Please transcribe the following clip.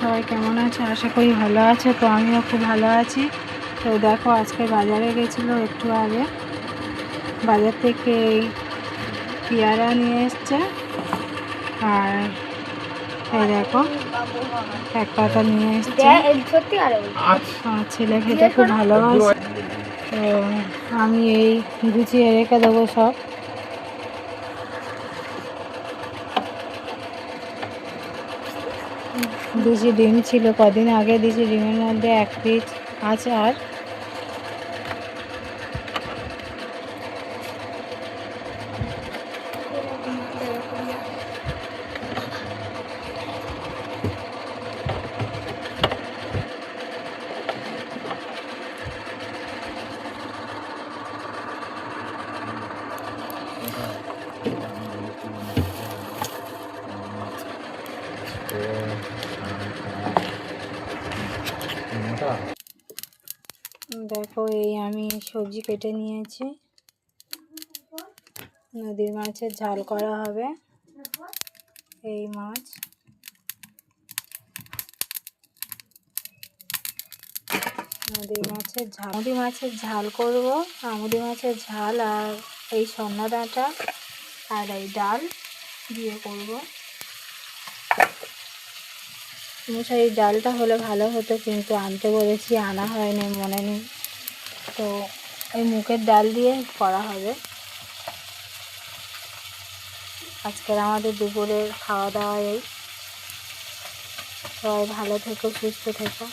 সবাই কেমন আছে? আশা করি ভালো আছে। তো আমিও খুব ভালো আছি। তো দেখো আজকে বাজারে গেছিলো একটু আগে, বাজার থেকে এই পেয়ারা নিয়ে এসছে, আর এই দেখো এক পাতা নিয়ে এসছে। আমার ছেলে খেতে খুব ভালোবাসে, তো আমি এই গুছিয়ে রেখে দেবো সব। দেশি ডিম ছিল কদিন আগে, দেশি ডিমের মধ্যে এক পিস আচার, দেখো এই আমি সবজি কেটে নিয়েছি, নদীর মাছের ঝাল করা হবে। এই মাছ, নদীর মাছের ঝাল করব, আমুদি মাছের ঝাল, আর এই সন্না ডাঁটা আর এই ডাল দিয়ে করব। মশাই ডালটা হলে ভালো হতো, কিন্তু আনতে বলেছি, আনা হয়নি, মনে নেই। তো এই মুগের ডাল দিয়ে করা হবে। আজকের আমাদের দুপুরের খাওয়া দাওয়া এই। সবাই ভালো থেকো, সুস্থ থেকো।